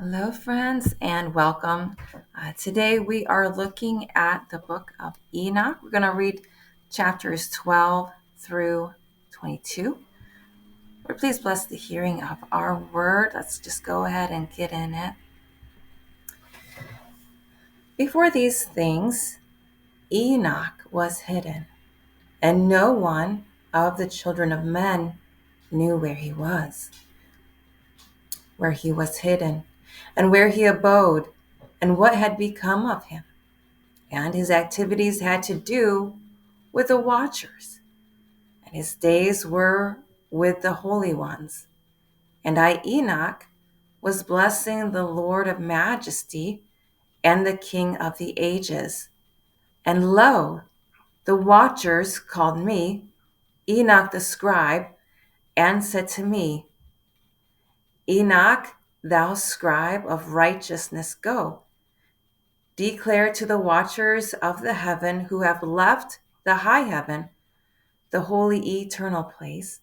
Hello, friends, and welcome. Today we are looking at the book of Enoch. We're going to read chapters 12 through 22. Lord, please bless the hearing of our word. Let's just go ahead and get in it. Before these things, Enoch was hidden, and no one of the children of men knew where he was hidden, and where he abode, and what had become of him. And his activities had to do with the watchers, and his days were with the holy ones. And I, Enoch, was blessing the Lord of majesty and the King of the ages. And lo, the watchers called me, Enoch the scribe, and said to me, Enoch, thou scribe of righteousness, go. Declare to the watchers of the heaven who have left the high heaven, the holy eternal place,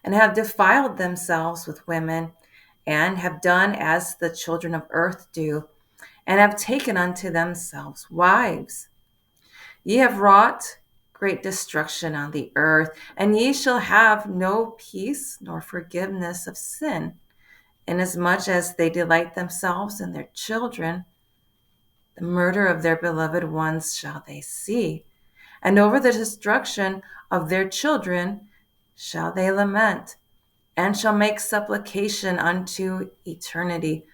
and have defiled themselves with women, and have done as the children of earth do, and have taken unto themselves wives. Ye have wrought great destruction on the earth, and ye shall have no peace nor forgiveness of sin, inasmuch as they delight themselves in their children. The murder of their beloved ones shall they see, and over the destruction of their children shall they lament, and shall make supplication unto eternity.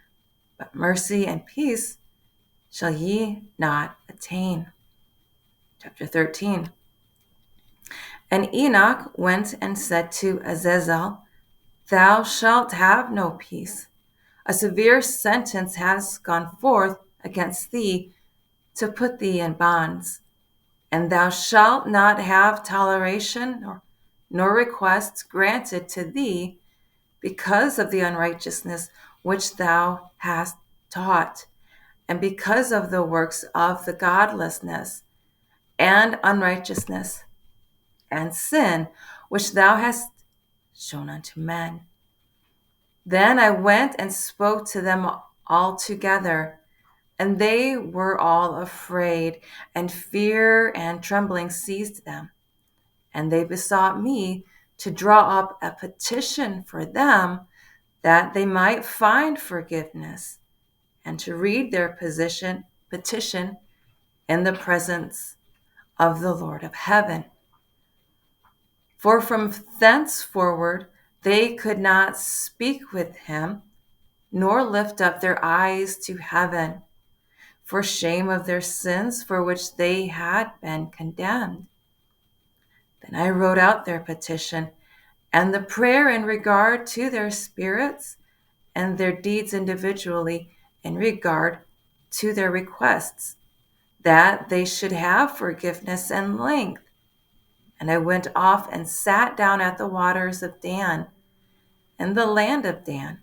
But mercy and peace shall ye not attain. Chapter 13. And Enoch went and said to Azazel, Thou shalt have no peace. A severe sentence has gone forth against thee to put thee in bonds. And thou shalt not have toleration nor requests granted to thee because of the unrighteousness which thou hast taught, and because of the works of the godlessness and unrighteousness and sin which thou hast shown unto men. Then I went and spoke to them all together, and they were all afraid, and fear and trembling seized them. And they besought me to draw up a petition for them, that they might find forgiveness, and to read their petition in the presence of the Lord of heaven. For from thenceforward they could not speak with him, nor lift up their eyes to heaven, for shame of their sins for which they had been condemned. Then I wrote out their petition and the prayer in regard to their spirits and their deeds individually in regard to their requests, that they should have forgiveness and length. And I went off and sat down at the waters of Dan, in the land of Dan,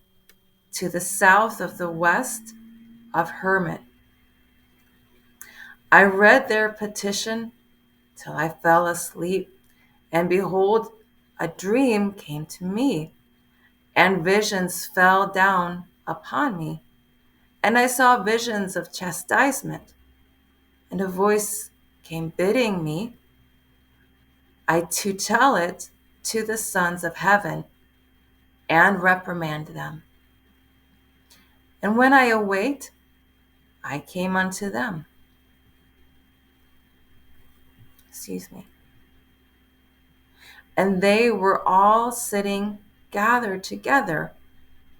to the south of the west of Hermon. I read their petition till I fell asleep, and behold, a dream came to me, and visions fell down upon me. And I saw visions of chastisement, and a voice came bidding me to tell it to the sons of heaven and reprimand them. And when I awaked, I came unto them. And they were all sitting gathered together,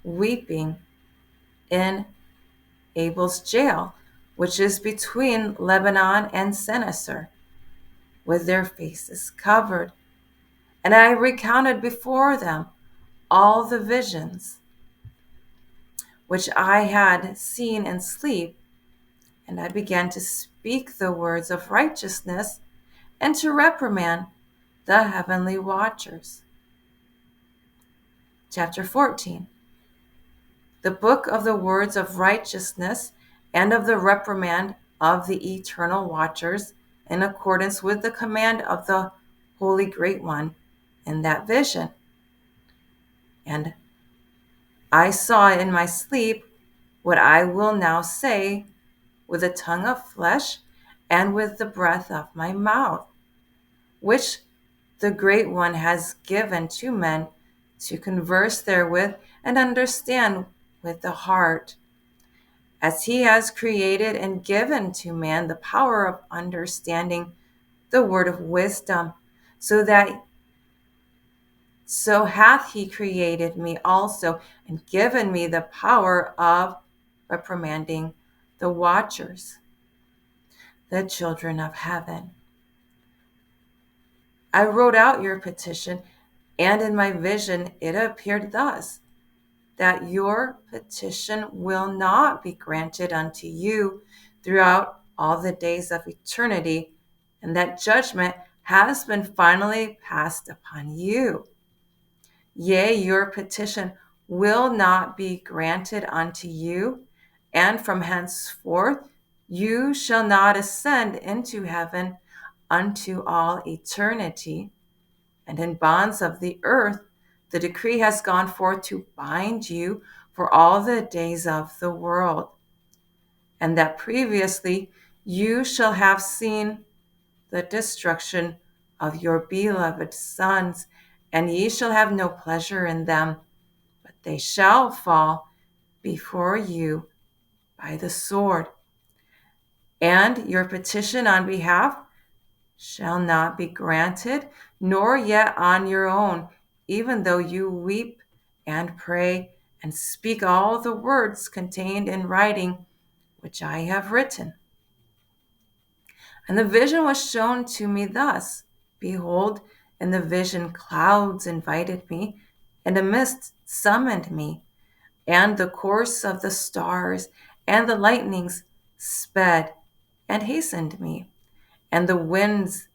weeping in Abel's jail, which is between Lebanon and Sennacer, with their faces covered. And I recounted before them all the visions which I had seen in sleep, and I began to speak the words of righteousness and to reprimand the heavenly watchers. Chapter 14. The book of the words of righteousness and of the reprimand of the eternal watchers, in accordance with the command of the Holy Great One in that vision. And I saw in my sleep what I will now say with the tongue of flesh and with the breath of my mouth, which the Great One has given to men to converse therewith and understand with the heart, as he has created and given to man the power of understanding the word of wisdom, so hath he created me also and given me the power of reprimanding the watchers, the children of heaven. I wrote out your petition, and in my vision it appeared thus, that your petition will not be granted unto you throughout all the days of eternity, and that judgment has been finally passed upon you. Yea, your petition will not be granted unto you, and from henceforth you shall not ascend into heaven unto all eternity. And in bonds of the earth, the decree has gone forth to bind you for all the days of the world. And that previously you shall have seen the destruction of your beloved sons, and ye shall have no pleasure in them, but they shall fall before you by the sword. And your petition on behalf shall not be granted, nor yet on your own, even though you weep and pray and speak all the words contained in writing which I have written. And the vision was shown to me thus. Behold, in the vision clouds invited me, and a mist summoned me, and the course of the stars and the lightnings sped and hastened me, and the winds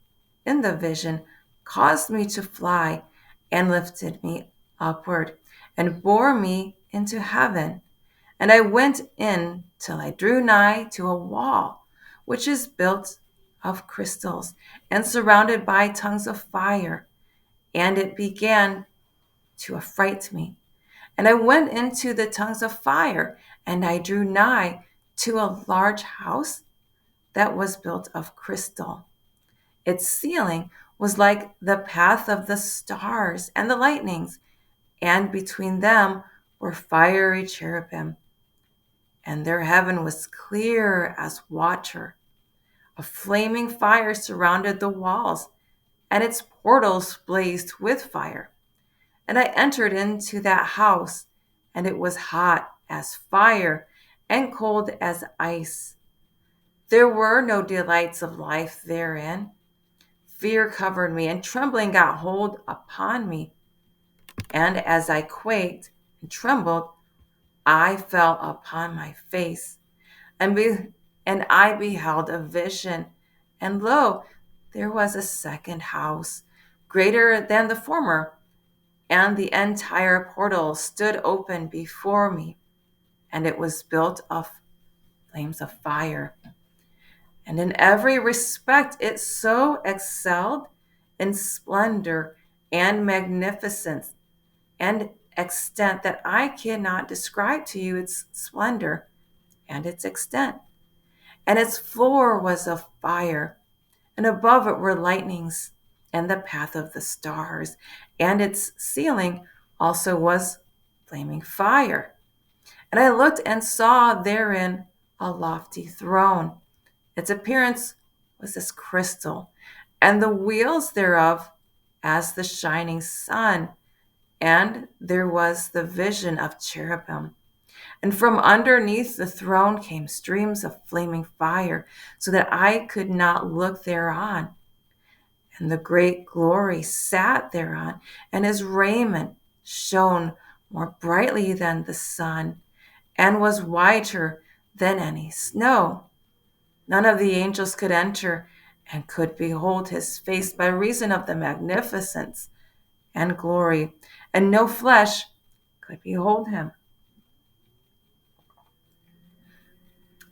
in the vision caused me to fly and lifted me upward and bore me into heaven. And I went in till I drew nigh to a wall, which is built of crystals and surrounded by tongues of fire. And it began to affright me. And I went into the tongues of fire, and I drew nigh to a large house that was built of crystal. Its ceiling was like the path of the stars and the lightnings, and between them were fiery cherubim, and their heaven was clear as water. A flaming fire surrounded the walls, and its portals blazed with fire. And I entered into that house, and it was hot as fire and cold as ice. There were no delights of life therein. Fear covered me, and trembling got hold upon me. And as I quaked and trembled, I fell upon my face, and I beheld a vision. And lo, there was a second house, greater than the former, and the entire portal stood open before me, and it was built of flames of fire. And in every respect it so excelled in splendor and magnificence and extent that I cannot describe to you its splendor and its extent. And its floor was of fire, and above it were lightnings and the path of the stars, and its ceiling also was flaming fire. And I looked and saw therein a lofty throne. Its appearance was as crystal, and the wheels thereof as the shining sun. And there was the vision of cherubim. And from underneath the throne came streams of flaming fire, so that I could not look thereon. And the great glory sat thereon, and his raiment shone more brightly than the sun, and was whiter than any snow. None of the angels could enter and could behold his face by reason of the magnificence and glory, and no flesh could behold him.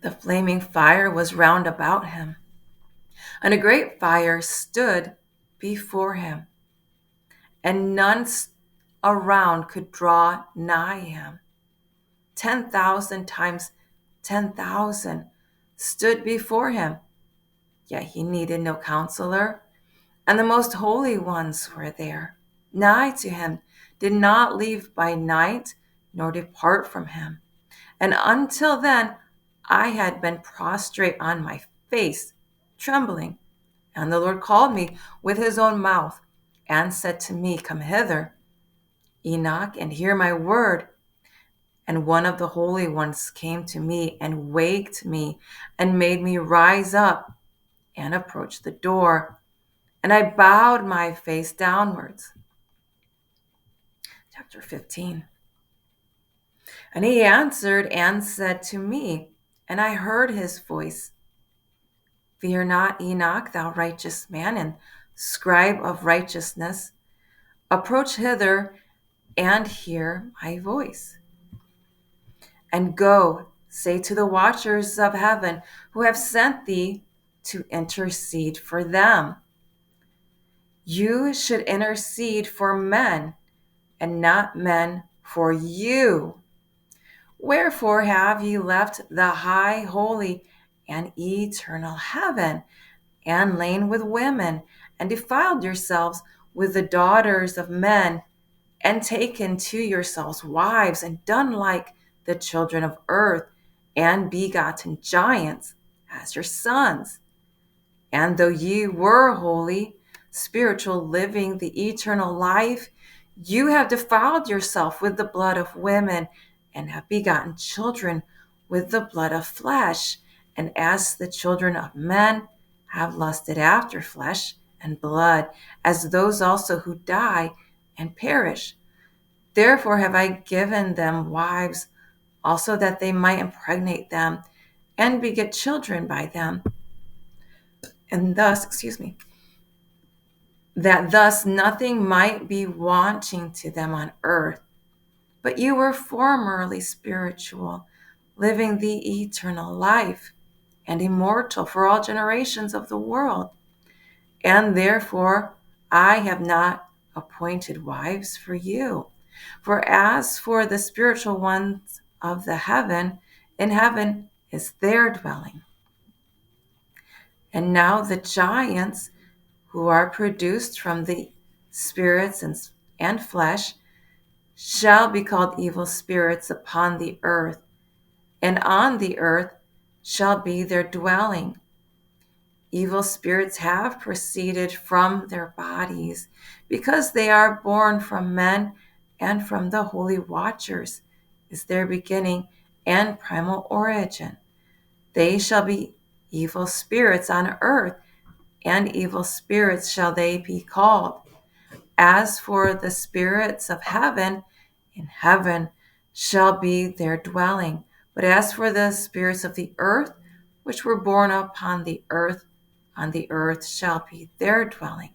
The flaming fire was round about him, and a great fire stood before him, and none around could draw nigh him. 10,000 times 10,000 stood before him, yet he needed no counselor, and the most holy ones were there, nigh to him, did not leave by night, nor depart from him. And until then, I had been prostrate on my face, trembling. And the Lord called me with his own mouth and said to me, Come hither, Enoch, and hear my word. And one of the holy ones came to me and waked me and made me rise up and approach the door. And I bowed my face downwards. Chapter 15. And he answered and said to me, and I heard his voice, Fear not, Enoch, thou righteous man and scribe of righteousness. Approach hither and hear my voice. And go, say to the watchers of heaven who have sent thee to intercede for them. You should intercede for men, and not men for you. Wherefore have ye left the high, holy, and eternal heaven, and lain with women, and defiled yourselves with the daughters of men, and taken to yourselves wives, and done like the children of earth, and begotten giants as your sons? And though ye were holy, spiritual, living the eternal life, you have defiled yourself with the blood of women, and have begotten children with the blood of flesh. And as the children of men have lusted after flesh and blood, as those also who die and perish. Therefore have I given them wives, also that they might impregnate them and beget children by them. And thus, that thus nothing might be wanting to them on earth. But you were formerly spiritual, living the eternal life, and immortal for all generations of the world. And therefore I have not appointed wives for you. For as for the spiritual ones of the heaven, in heaven is their dwelling. And now the giants who are produced from the spirits and flesh shall be called evil spirits upon the earth, and on the earth shall be their dwelling. Evil spirits have proceeded from their bodies, because they are born from men, and from the holy watchers is their beginning and primal origin. They shall be evil spirits on earth, and evil spirits shall they be called. As for the spirits of heaven, in heaven shall be their dwelling. But as for the spirits of the earth, which were born upon the earth, on the earth shall be their dwelling.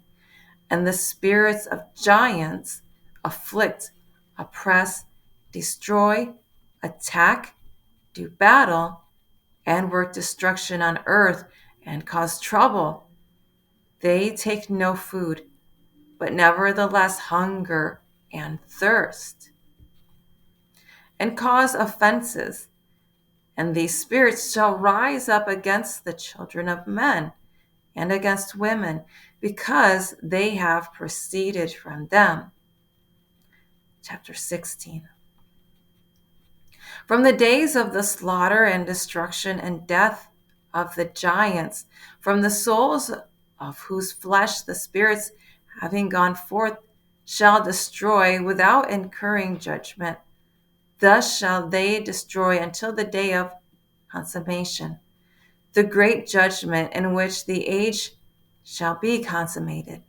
And the spirits of giants afflict, oppress, destroy, attack, do battle, and work destruction on earth, and cause trouble. They take no food, but nevertheless hunger and thirst, and cause offenses. And these spirits shall rise up against the children of men and against women, because they have proceeded from them. Chapter 16. From the days of the slaughter and destruction and death of the giants, from the souls of whose flesh the spirits, having gone forth, shall destroy without incurring judgment. Thus shall they destroy until the day of consummation, the great judgment in which the age shall be consummated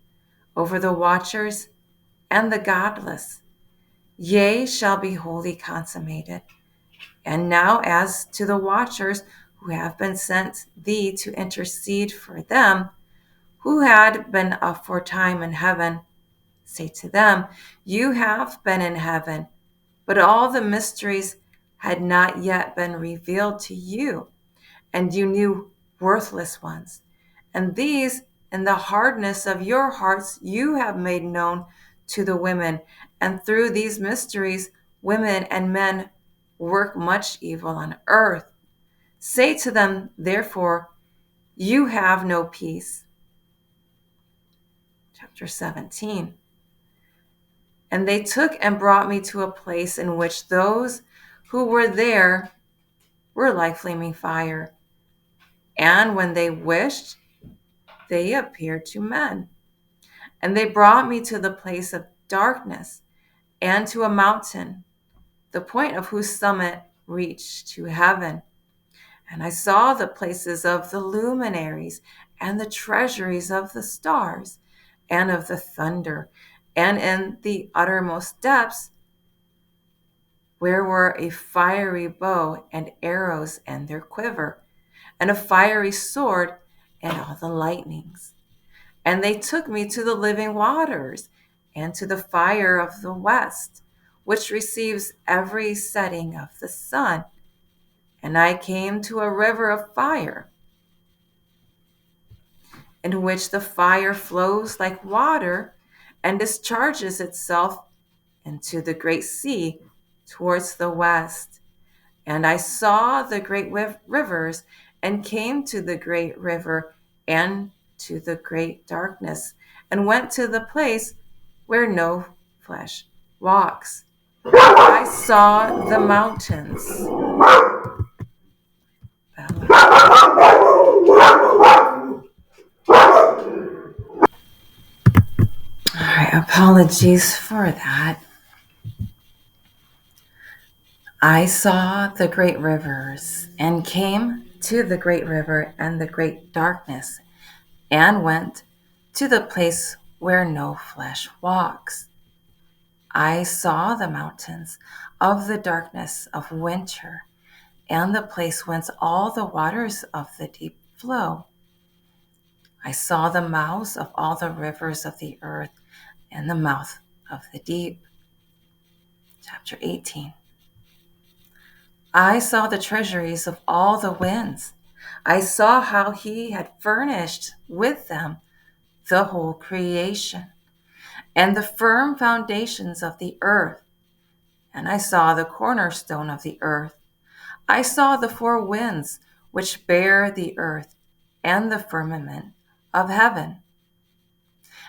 over the watchers and the godless. Yea, shall be wholly consummated. And now as to the watchers who have been sent thee to intercede for them, who had been aforetime in heaven, say to them, you have been in heaven, but all the mysteries had not yet been revealed to you, and you knew worthless ones. And these, in the hardness of your hearts, you have made known to the women. And through these mysteries, women and men work much evil on earth. Say to them, therefore, you have no peace. Chapter 17. And they took and brought me to a place in which those who were there were like flaming fire. And when they wished, they appeared to men. And they brought me to the place of darkness and to a mountain, the point of whose summit reached to heaven. And I saw the places of the luminaries and the treasuries of the stars and of the thunder, and in the uttermost depths, where were a fiery bow and arrows and their quiver, and a fiery sword and all the lightnings. And they took me to the living waters and to the fire of the west, which receives every setting of the sun. And I came to a river of fire, in which the fire flows like water and discharges itself into the great sea towards the west. And I saw the great rivers and came to the great river and to the great darkness, and went to the place where no flesh walks. I saw the mountains. All right, apologies for that. I saw the great rivers and came to the great river and the great darkness, and went to the place where no flesh walks. I saw the mountains of the darkness of winter, and the place whence all the waters of the deep flow. I saw the mouths of all the rivers of the earth, and the mouth of the deep. Chapter 18. I saw the treasuries of all the winds. I saw how he had furnished with them the whole creation, and the firm foundations of the earth. And I saw the cornerstone of the earth. I saw the four winds which bear the earth and the firmament of heaven.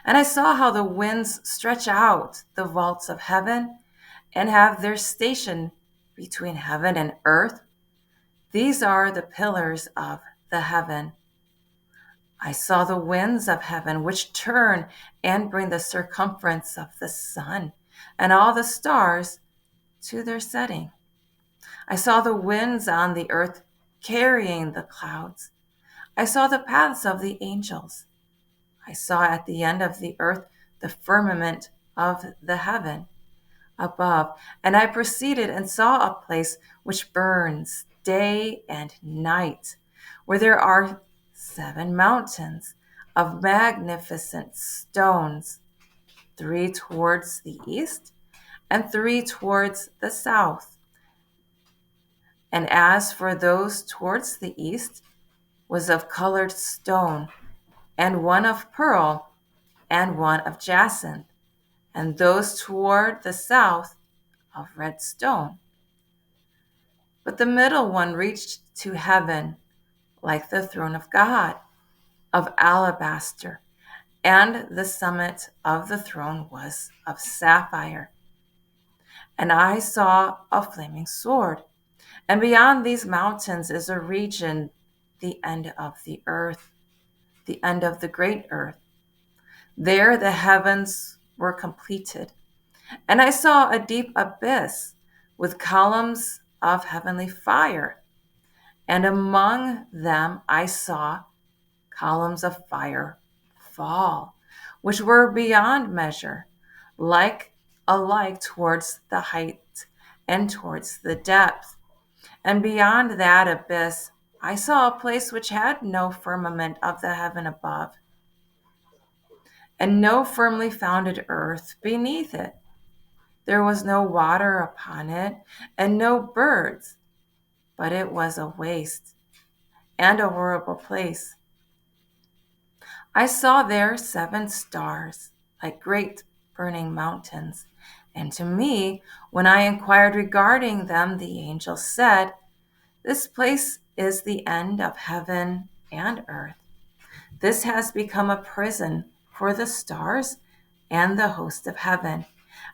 And I saw how the winds stretch out the vaults of heaven and have their station between heaven and earth. These are the pillars of the heaven. I saw the winds of heaven which turn and bring the circumference of the sun and all the stars to their setting. I saw the winds on the earth carrying the clouds. I saw the paths of the angels. I saw at the end of the earth the firmament of the heaven above, and I proceeded and saw a place which burns day and night, where there are 7 mountains of magnificent stones, 3 towards the east and 3 towards the south. And as for those towards the east, was of colored stone, and one of pearl, and one of jacinth, and those toward the south of red stone. But the middle one reached to heaven like the throne of God, of alabaster, and the summit of the throne was of sapphire. And I saw a flaming sword, and beyond these mountains is a region, the end of the earth, the end of the great earth. There the heavens were completed, and I saw a deep abyss with columns of heavenly fire, and among them I saw columns of fire fall, which were beyond measure, alike towards the height and towards the depth. And beyond that abyss, I saw a place which had no firmament of the heaven above, and no firmly founded earth beneath it. There was no water upon it, and no birds, but it was a waste and a horrible place. I saw there 7 stars, like great burning mountains, And to me, when I inquired regarding them, the angel said, "This place is the end of heaven and earth. This has become a prison for the stars and the host of heaven.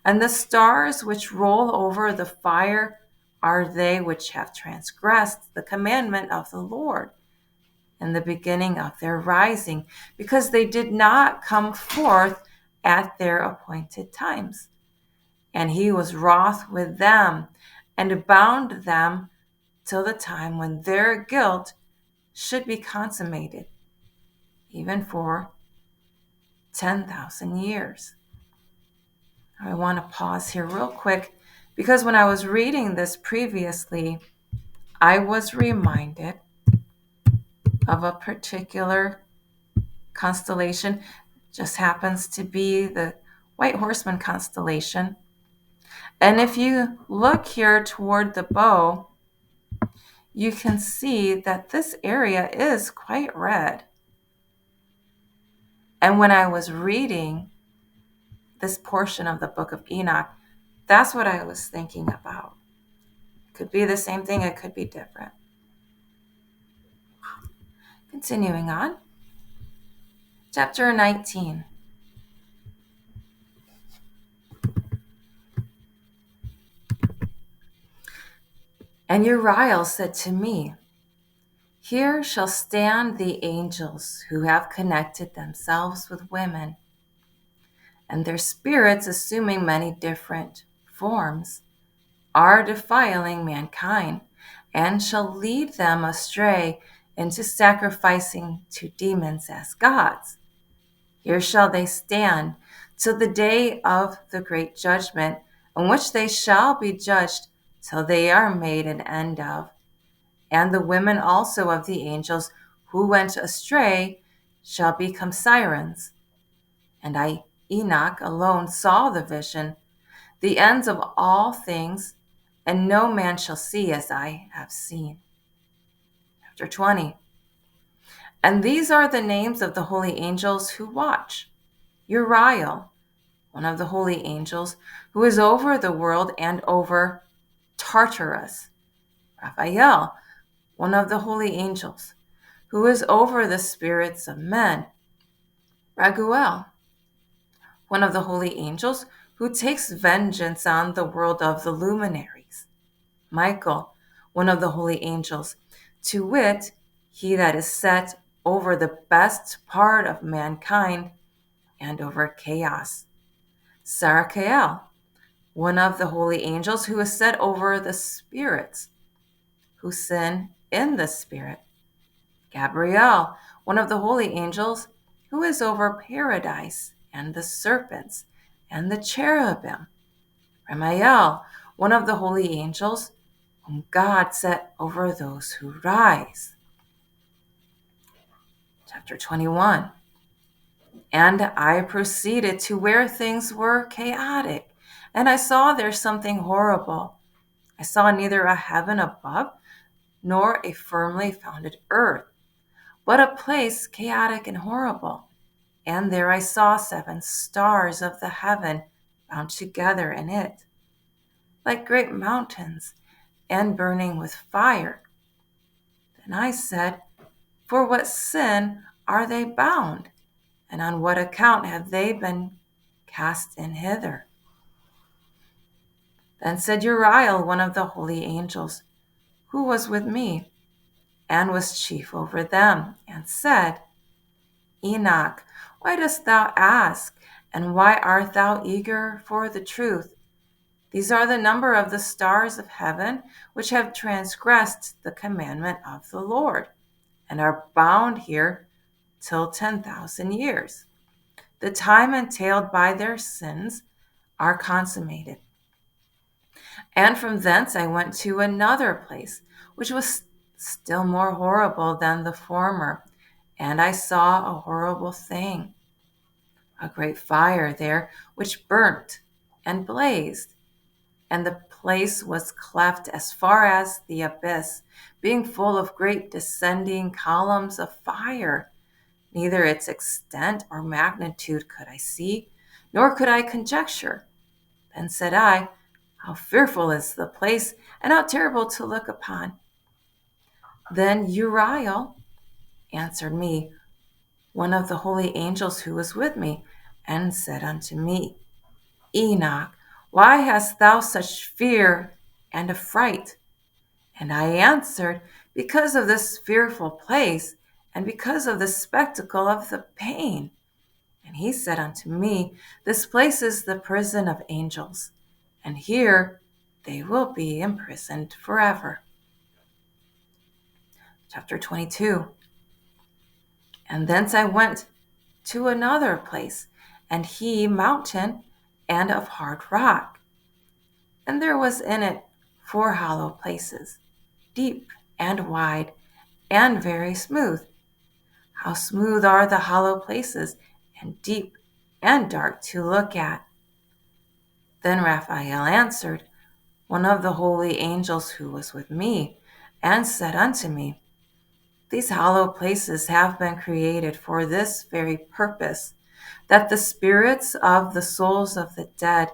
And the stars which roll over the fire are they which have transgressed the commandment of the Lord in the beginning of their rising, because they did not come forth at their appointed times. And he was wroth with them and bound them till the time when their guilt should be consummated, even for 10,000 years." I want to pause here real quick because when I was reading this previously, I was reminded of a particular constellation. Just happens to be the White Horseman constellation. And if you look here toward the bow, you can see that this area is quite red. And when I was reading this portion of the book of Enoch, that's what I was thinking about. It could be the same thing, it could be different. Continuing on, chapter 19. And Uriel said to me, "Here shall stand the angels who have connected themselves with women, and their spirits, assuming many different forms, are defiling mankind, and shall lead them astray into sacrificing to demons as gods. Here shall they stand till the day of the great judgment, in which they shall be judged till they are made an end of. And the women also of the angels who went astray shall become sirens. And I, Enoch, alone saw the vision, the ends of all things, and no man shall see as I have seen." Chapter 20. And these are the names of the holy angels who watch: Uriel, one of the holy angels, who is over the world and over Tartarus; Raphael, one of the holy angels, who is over the spirits of men; Raguel, one of the holy angels, who takes vengeance on the world of the luminaries; Michael, one of the holy angels, to wit, he that is set over the best part of mankind and over chaos; Sarachael, one of the holy angels, who is set over the spirits who sin in the spirit; Gabriel, one of the holy angels, who is over paradise and the serpents and the cherubim; Ramiel, one of the holy angels, whom God set over those who rise. Chapter 21. And I proceeded to where things were chaotic, and I saw there something horrible. I saw neither a heaven above nor a firmly founded earth, but a place chaotic and horrible. And there I saw 7 stars of the heaven bound together in it, like great mountains, and burning with fire. Then I said, "For what sin are they bound? And on what account have they been cast in hither?" Then said Uriel, one of the holy angels, who was with me, and was chief over them, and said, "Enoch, why dost thou ask, and why art thou eager for the truth? These are the number of the stars of heaven, which have transgressed the commandment of the Lord, and are bound here till 10,000 years. The time entailed by their sins are consummated." And from thence I went to another place, which was still more horrible than the former, and I saw a horrible thing, a great fire there, which burnt and blazed, and the place was cleft as far as the abyss, being full of great descending columns of fire. Neither its extent or magnitude could I see, nor could I conjecture. Then said I, how fearful is the place, and how terrible to look upon. Then Uriel answered me, one of the holy angels who was with me, and said unto me, Enoch, why hast thou such fear and affright? And I answered, because of this fearful place, and because of the spectacle of the pain. And he said unto me, this place is the prison of angels, and here they will be imprisoned forever. Chapter 22. And thence I went to another place, and he mountain and of hard rock. And there was in it 4 hollow places, deep and wide, and very smooth. How smooth are the hollow places, and deep and dark to look at. Then Raphael answered, one of the holy angels who was with me, and said unto me, these hollow places have been created for this very purpose, that the spirits of the souls of the dead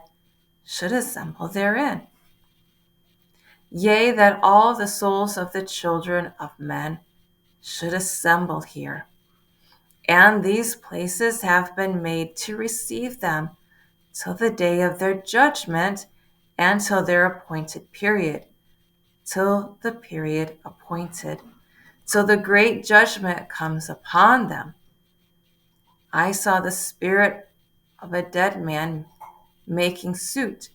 should assemble therein. Yea, that all the souls of the children of men should assemble here. And these places have been made to receive them till the day of their judgment and till their appointed period, till the period appointed, till the great judgment comes upon them. I saw the spirit of a dead man making suit,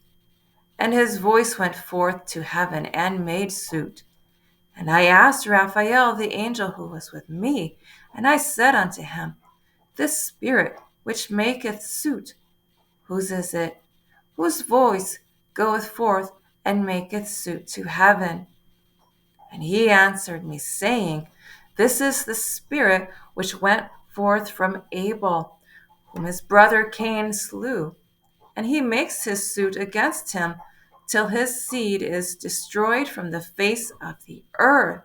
and his voice went forth to heaven and made suit. And I asked Raphael, the angel who was with me, and I said unto him, this spirit which maketh suit, whose is it? Whose voice goeth forth and maketh suit to heaven? And he answered me, saying, this is the spirit which went forth from Abel, whom his brother Cain slew. And he makes his suit against him till his seed is destroyed from the face of the earth,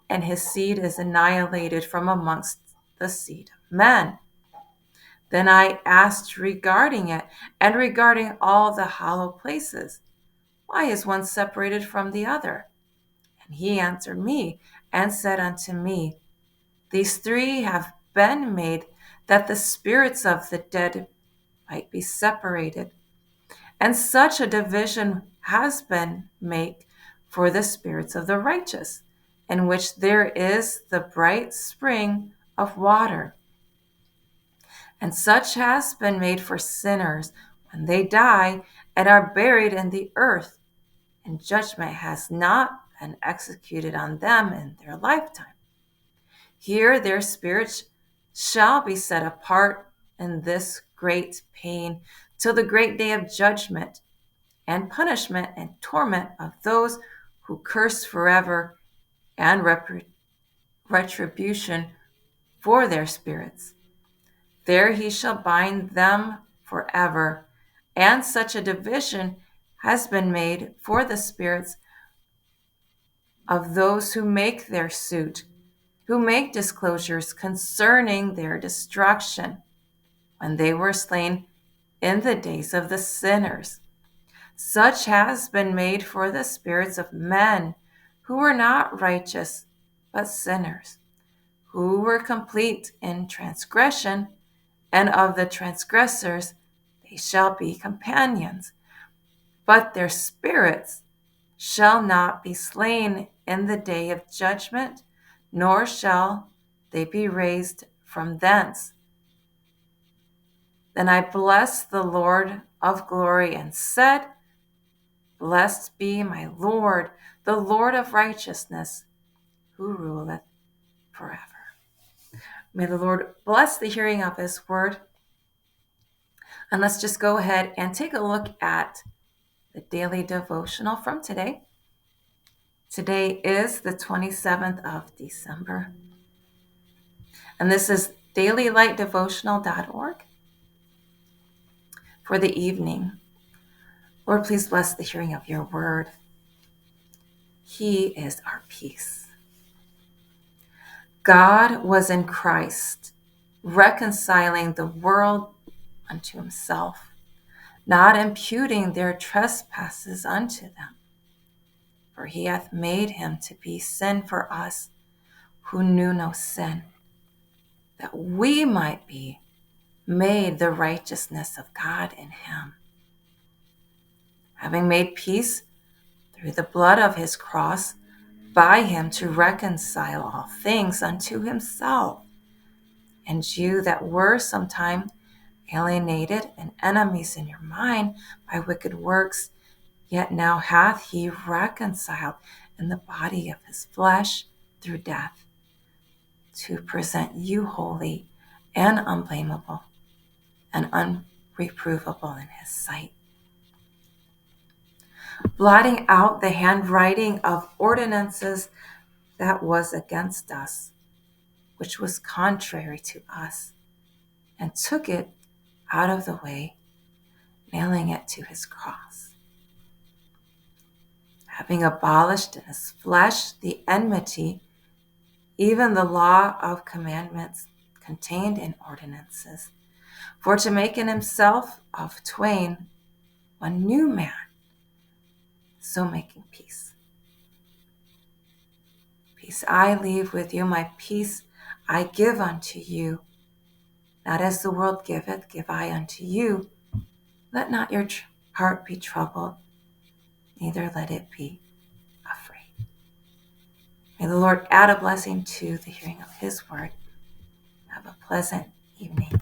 and his seed is annihilated from amongst the seed of men. Then I asked regarding it, and regarding all the hollow places, why is one separated from the other? And he answered me, and said unto me, these 3 have been made, that the spirits of the dead might be separated. And such a division has been made for the spirits of the righteous, in which there is the bright spring of water. And such has been made for sinners when they die and are buried in the earth, and judgment has not been executed on them in their lifetime. Here their spirits shall be set apart in this great pain till the great day of judgment and punishment and torment of those who curse forever, and retribution for their spirits. There he shall bind them forever. And such a division has been made for the spirits of those who make their suit, who make disclosures concerning their destruction, when they were slain in the days of the sinners. Such has been made for the spirits of men who were not righteous, but sinners, who were complete in transgression, and of the transgressors they shall be companions. But their spirits shall not be slain in the day of judgment, nor shall they be raised from thence. Then I blessed the Lord of glory and said, blessed be my Lord, the Lord of righteousness, who ruleth forever. May the Lord bless the hearing of his word. And let's just go ahead and take a look at the daily devotional from today. Today is the 27th of December. And this is dailylightdevotional.org for the evening. Lord, please bless the hearing of your word. He is our peace. God was in Christ, reconciling the world unto himself, not imputing their trespasses unto them. For he hath made him to be sin for us who knew no sin, that we might be made the righteousness of God in him. Having made peace through the blood of his cross, by him to reconcile all things unto himself, and you that were sometime alienated and enemies in your mind by wicked works, yet now hath he reconciled in the body of his flesh through death, to present you holy and unblameable and unreprovable in his sight, blotting out the handwriting of ordinances that was against us, which was contrary to us, and took it out of the way, nailing it to his cross. Having abolished in his flesh the enmity, even the law of commandments contained in ordinances, for to make in himself of twain one new man, so making peace. Peace I leave with you, my peace I give unto you. Not as the world giveth, give I unto you. Let not your heart be troubled, neither let it be afraid. May the Lord add a blessing to the hearing of his word. Have a pleasant evening.